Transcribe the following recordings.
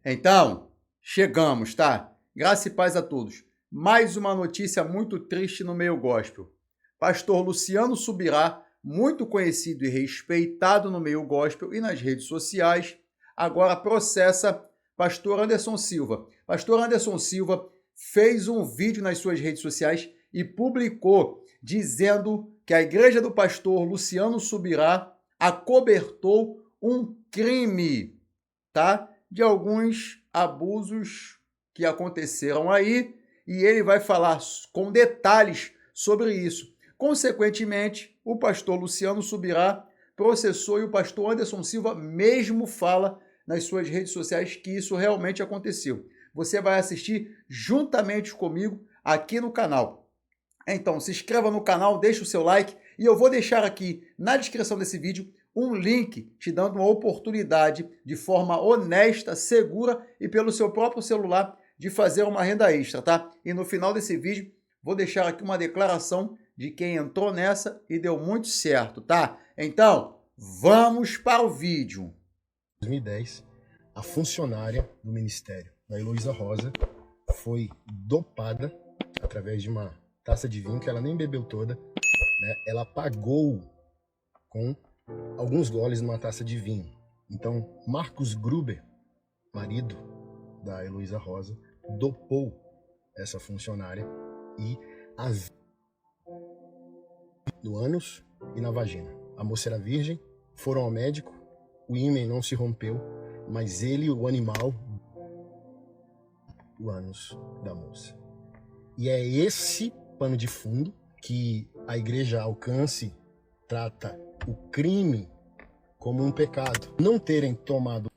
Então, chegamos, tá? Graça e paz a todos. Mais uma notícia muito triste no meio gospel. Pastor Luciano Subirá, muito conhecido e respeitado no meio gospel e nas redes sociais, agora processa pastor Anderson Silva. Pastor Anderson Silva fez um vídeo nas suas redes sociais e publicou dizendo que a igreja do pastor Luciano Subirá acobertou um crime, tá? De alguns abusos que aconteceram aí, e ele vai falar com detalhes sobre isso. Consequentemente, o pastor Luciano Subirá processou e o pastor Anderson Silva mesmo fala nas suas redes sociais que isso realmente aconteceu. Você vai assistir juntamente comigo aqui no canal. Então, se inscreva no canal, deixe o seu like e eu vou deixar aqui na descrição desse vídeo um link te dando uma oportunidade de forma honesta, segura e pelo seu próprio celular de fazer uma renda extra, tá? E no final desse vídeo vou deixar aqui uma declaração de quem entrou nessa e deu muito certo, tá? Então, vamos para o vídeo. Em 2010, a funcionária do Ministério, a Heloísa Rosa, foi dopada através de uma taça de vinho que ela nem bebeu toda, né? Ela apagou com alguns goles numa taça de vinho. Então, Marcos Gruber, marido da Heloísa Rosa, dopou essa funcionária e a no ânus e na vagina. A moça era virgem, foram ao médico, o ímen não se rompeu, mas ele, o animal, o ânus da moça. E é esse pano de fundo que a igreja Alcance trata o crime como um pecado. Não terem tomado.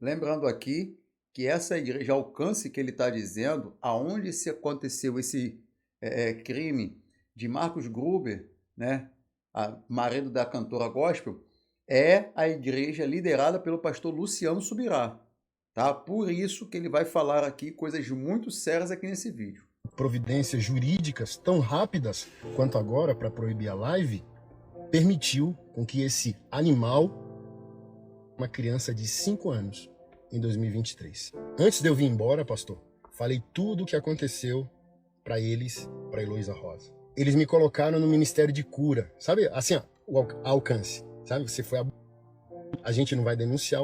Lembrando aqui que essa igreja Alcance que ele está dizendo, aonde se aconteceu esse crime de Marcos Gruber, né, marido da cantora gospel, é a igreja liderada pelo pastor Luciano Subirá, tá? Por isso que ele vai falar aqui coisas muito sérias aqui nesse vídeo. Providências jurídicas tão rápidas quanto agora para proibir a live, permitiu com que esse animal, uma criança de 5 anos, em 2023. Antes de eu vir embora, pastor, falei tudo o que aconteceu para eles, para Heloísa Rosa. Eles me colocaram no Ministério de Cura, sabe? Assim, ó, o alcance, sabe? Você foi a gente não vai denunciar,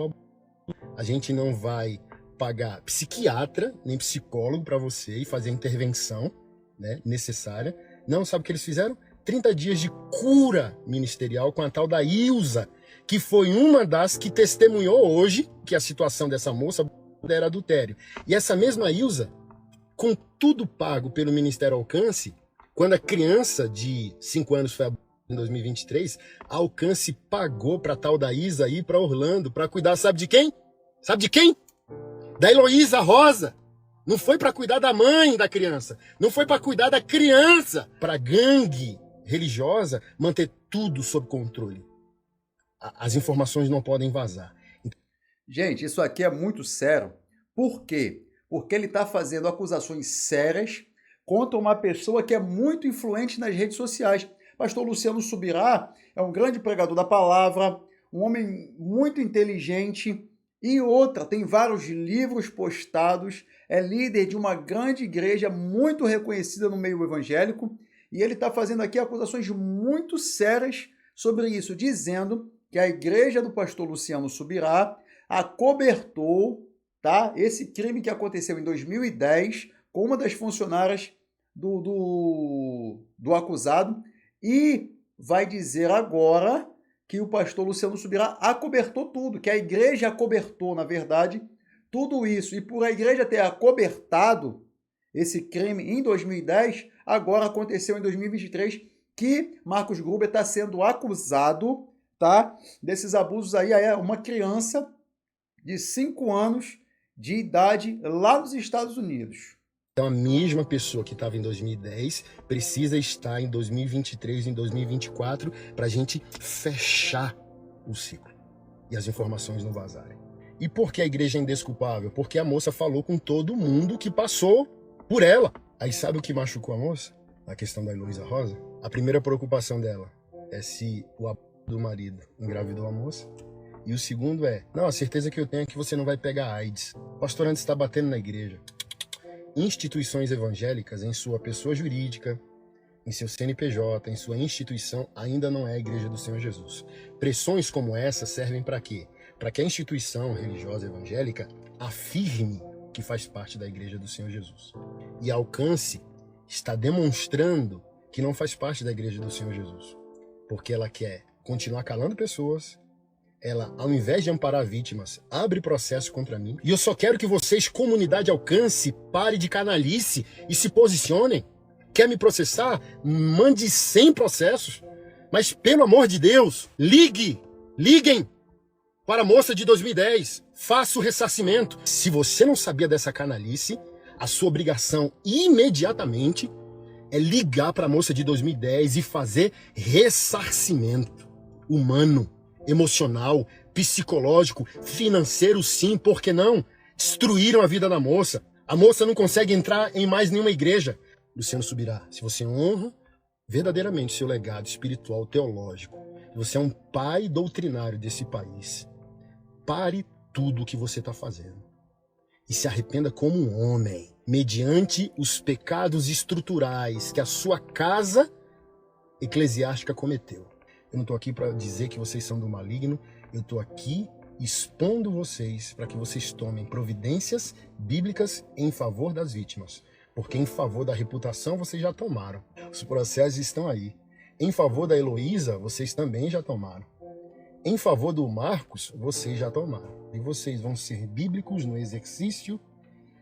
a gente não vai pagar psiquiatra nem psicólogo para você e fazer a intervenção, né, necessária. Não, sabe o que eles fizeram? 30 dias de cura ministerial com a tal da Ilza, que foi uma das que testemunhou hoje que a situação dessa moça era adultério. E essa mesma Ilza, com tudo pago pelo Ministério Alcance, quando a criança de 5 anos foi abusada em 2023, a Alcance pagou para tal da Isa ir para Orlando para cuidar, sabe de quem? Sabe de quem? Da Heloísa Rosa. Não foi para cuidar da mãe da criança, não foi para cuidar da criança, para gangue religiosa manter tudo sob controle. As informações não podem vazar. Gente, isso aqui é muito sério. Por quê? Porque ele está fazendo acusações sérias contra uma pessoa que é muito influente nas redes sociais. Pastor Luciano Subirá é um grande pregador da palavra, um homem muito inteligente e outra, tem vários livros postados, é líder de uma grande igreja muito reconhecida no meio evangélico e ele está fazendo aqui acusações muito sérias sobre isso, dizendo que a igreja do pastor Luciano Subirá acobertou, tá, esse crime que aconteceu em 2010 com uma das funcionárias do acusado e vai dizer agora que o pastor Luciano Subirá acobertou tudo, que a igreja acobertou, na verdade, tudo isso. E por a igreja ter acobertado esse crime em 2010, agora aconteceu em 2023 que Marcos Gruber está sendo acusado, tá, desses abusos aí a uma criança de 5 anos de idade lá nos Estados Unidos. Então a mesma pessoa que estava em 2010 precisa estar em 2023, em 2024, para a gente fechar o ciclo e as informações não vazarem. E por que a igreja é indesculpável? Porque a moça falou com todo mundo que passou por ela. Aí sabe o que machucou a moça? A questão da Heloísa Rosa? A primeira preocupação dela é se o do marido engravidou a moça E o segundo é, não, a certeza que eu tenho é que você não vai pegar AIDS. O pastor antes está batendo na igreja. Instituições evangélicas, em sua pessoa jurídica, em seu CNPJ, em sua instituição, ainda não é a igreja do Senhor Jesus. Pressões como essa servem para quê? Para que a instituição religiosa evangélica afirme que faz parte da igreja do Senhor Jesus. E a Alcance está demonstrando que não faz parte da igreja do Senhor Jesus. Porque ela quer continuar calando pessoas, ela, ao invés de amparar vítimas, abre processo contra mim. E eu só quero que vocês, comunidade Alcance, pare de canalice e se posicionem. Quer me processar? Mande 100 processos. Mas, pelo amor de Deus, liguem para a moça de 2010. Faça o ressarcimento. Se você não sabia dessa canalice, a sua obrigação imediatamente é ligar para a moça de 2010 e fazer ressarcimento humano, emocional, psicológico, financeiro, sim, por que não? Destruíram a vida da moça. A moça não consegue entrar em mais nenhuma igreja. Luciano Subirá, se você honra verdadeiramente seu legado espiritual, teológico, você é um pai doutrinário desse país, pare tudo o que você está fazendo e se arrependa como um homem, mediante os pecados estruturais que a sua casa eclesiástica cometeu. Eu não estou aqui para dizer que vocês são do maligno, eu estou aqui expondo vocês para que vocês tomem providências bíblicas em favor das vítimas. Porque em favor da reputação vocês já tomaram. Os processos estão aí. Em favor da Heloísa, vocês também já tomaram. Em favor do Marcos, vocês já tomaram. E vocês vão ser bíblicos no exercício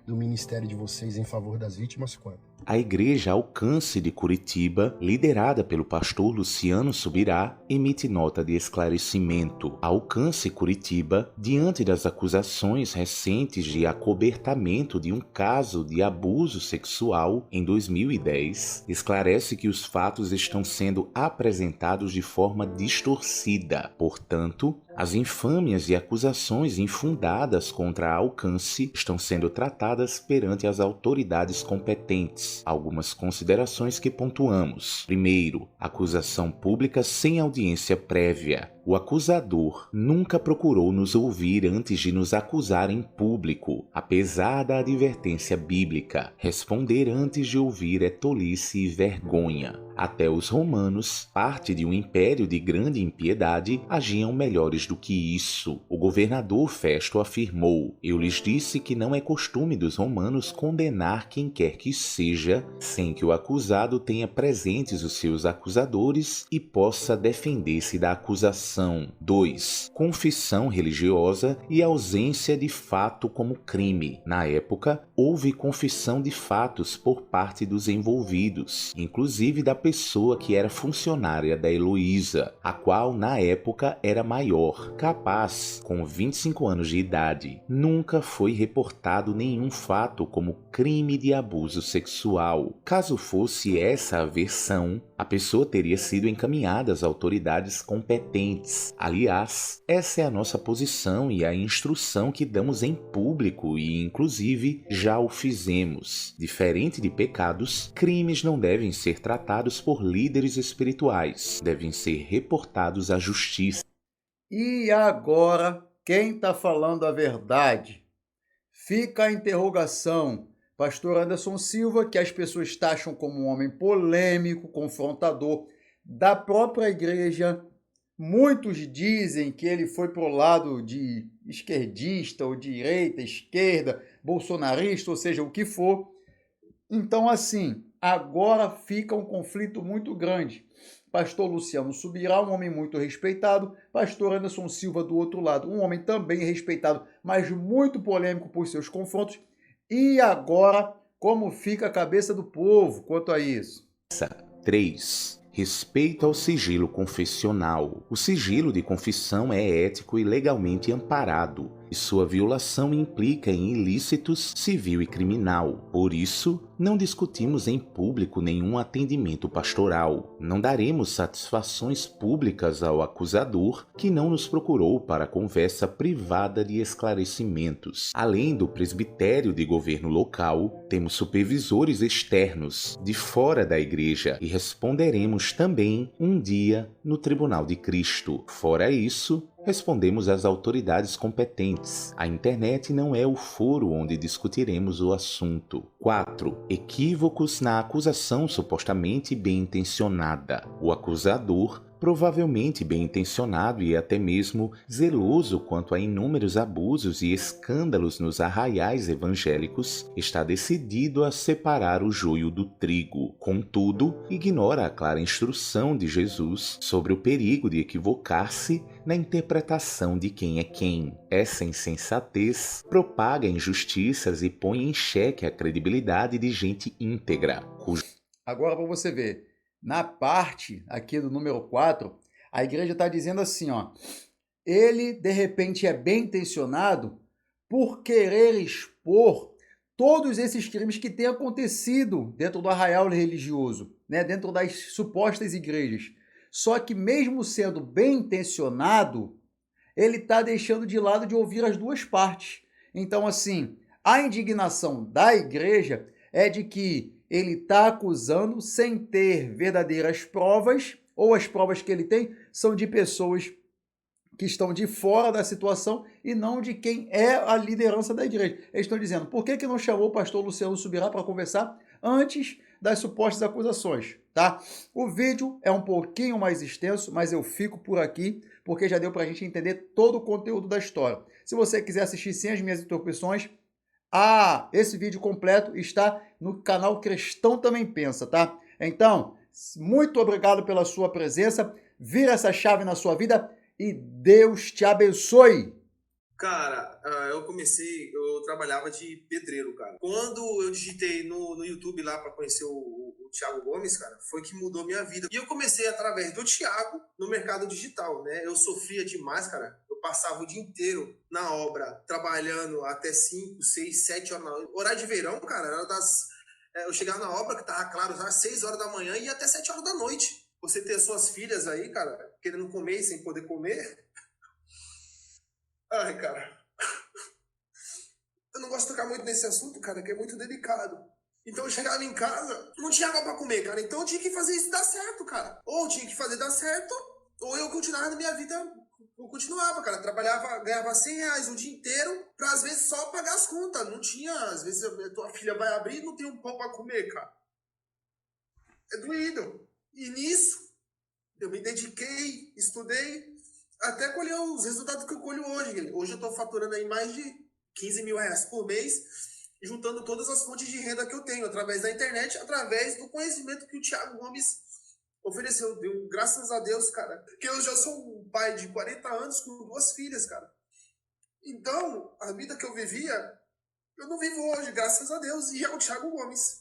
do ministério de vocês em favor das vítimas quando? A Igreja Alcance de Curitiba, liderada pelo pastor Luciano Subirá, emite nota de esclarecimento. A Alcance Curitiba, diante das acusações recentes de acobertamento de um caso de abuso sexual em 2010, esclarece que os fatos estão sendo apresentados de forma distorcida. Portanto, as infâmias e acusações infundadas contra a Alcance estão sendo tratadas perante as autoridades competentes. Algumas considerações que pontuamos. Primeiro, acusação pública sem audiência prévia. O acusador nunca procurou nos ouvir antes de nos acusar em público, apesar da advertência bíblica. Responder antes de ouvir é tolice e vergonha. Até os romanos, parte de um império de grande impiedade, agiam melhores do que isso. O governador Festo afirmou: "Eu lhes disse que não é costume dos romanos condenar quem quer que seja, sem que o acusado tenha presentes os seus acusadores e possa defender-se da acusação." 2. Confissão religiosa e ausência de fato como crime. Na época, houve confissão de fatos por parte dos envolvidos, inclusive da pessoa que era funcionária da Heloísa, a qual na época era maior, capaz, com 25 anos de idade. Nunca foi reportado nenhum fato como crime de abuso sexual. Caso fosse essa a versão, a pessoa teria sido encaminhada às autoridades competentes. Aliás, essa é a nossa posição e a instrução que damos em público e, inclusive, já o fizemos. Diferente de pecados, crimes não devem ser tratados por líderes espirituais, devem ser reportados à justiça. E agora, quem está falando a verdade? Fica a interrogação. Pastor Anderson Silva, que as pessoas taxam como um homem polêmico, confrontador da própria igreja. Muitos dizem que ele foi para o lado de esquerdista ou direita, esquerda, bolsonarista, ou seja, o que for. Então, assim, agora fica um conflito muito grande. Pastor Luciano Subirá, um homem muito respeitado. Pastor Anderson Silva, do outro lado, um homem também respeitado, mas muito polêmico por seus confrontos. E agora, como fica a cabeça do povo quanto a isso? 3. Respeito ao sigilo confessional. O sigilo de confissão é ético e legalmente amparado, e sua violação implica em ilícitos civil e criminal. Por isso, não discutimos em público nenhum atendimento pastoral. Não daremos satisfações públicas ao acusador que não nos procurou para conversa privada de esclarecimentos. Além do presbitério de governo local, temos supervisores externos, de fora da igreja, e responderemos também um dia no Tribunal de Cristo. Fora isso, Respondemos às autoridades competentes. A internet não é o foro onde discutiremos o assunto. 4. Equívocos na acusação supostamente bem-intencionada. O acusador, provavelmente bem-intencionado e até mesmo zeloso quanto a inúmeros abusos e escândalos nos arraiais evangélicos, está decidido a separar o joio do trigo. Contudo, ignora a clara instrução de Jesus sobre o perigo de equivocar-se na interpretação de quem é quem. Essa insensatez propaga injustiças e põe em xeque a credibilidade de gente íntegra. Agora, para você ver, na parte aqui do número 4, a igreja está dizendo assim, ó, ele de repente é bem intencionado por querer expor todos esses crimes que têm acontecido dentro do arraial religioso, né, dentro das supostas igrejas. Só que mesmo sendo bem intencionado, ele está deixando de lado de ouvir as duas partes. Então, assim, a indignação da igreja é de que ele está acusando sem ter verdadeiras provas, ou as provas que ele tem são de pessoas que estão de fora da situação e não de quem é a liderança da igreja. Eles estão dizendo, por que não chamou o pastor Luciano Subirá para conversar antes das supostas acusações, tá? O vídeo é um pouquinho mais extenso, mas eu fico por aqui, porque já deu para a gente entender todo o conteúdo da história. Se você quiser assistir sem as minhas interrupções, esse vídeo completo está no canal Cristão Também Pensa, tá? Então, muito obrigado pela sua presença, vira essa chave na sua vida e Deus te abençoe! Cara, eu trabalhava de pedreiro, cara. Quando eu digitei no YouTube lá para conhecer o Thiago Gomes, cara, foi que mudou minha vida. E eu comecei através do Thiago no mercado digital, né? Eu sofria demais, cara. Eu passava o dia inteiro na obra, trabalhando até 5, 6, 7 horas da noite. Horário de verão, cara, eu chegava na obra, que tava claro, às 6 horas da manhã e ia até 7 horas da noite. Você ter suas filhas aí, cara, querendo comer e sem poder comer. Ai, cara. Eu não gosto de tocar muito nesse assunto, cara, que é muito delicado. Então eu chegava em casa, não tinha água pra comer, cara. Então eu tinha que fazer isso dar certo, cara. Ou eu tinha que fazer dar certo, ou eu continuava na minha vida. Eu continuava, cara. Trabalhava, ganhava R$100 o dia inteiro pra, às vezes, só pagar as contas. Não tinha, às vezes, a tua filha vai abrir e não tem um pão pra comer, cara. É doído. E nisso, eu me dediquei, estudei, até colher os resultados que eu colho hoje. Hoje eu estou faturando aí mais de R$15 mil por mês, juntando todas as fontes de renda que eu tenho, através da internet, através do conhecimento que o Thiago Gomes ofereceu. Graças a Deus, cara, que eu já sou um pai de 40 anos com 2 filhas, cara. Então, a vida que eu vivia, eu não vivo hoje, graças a Deus, e ao Thiago Gomes.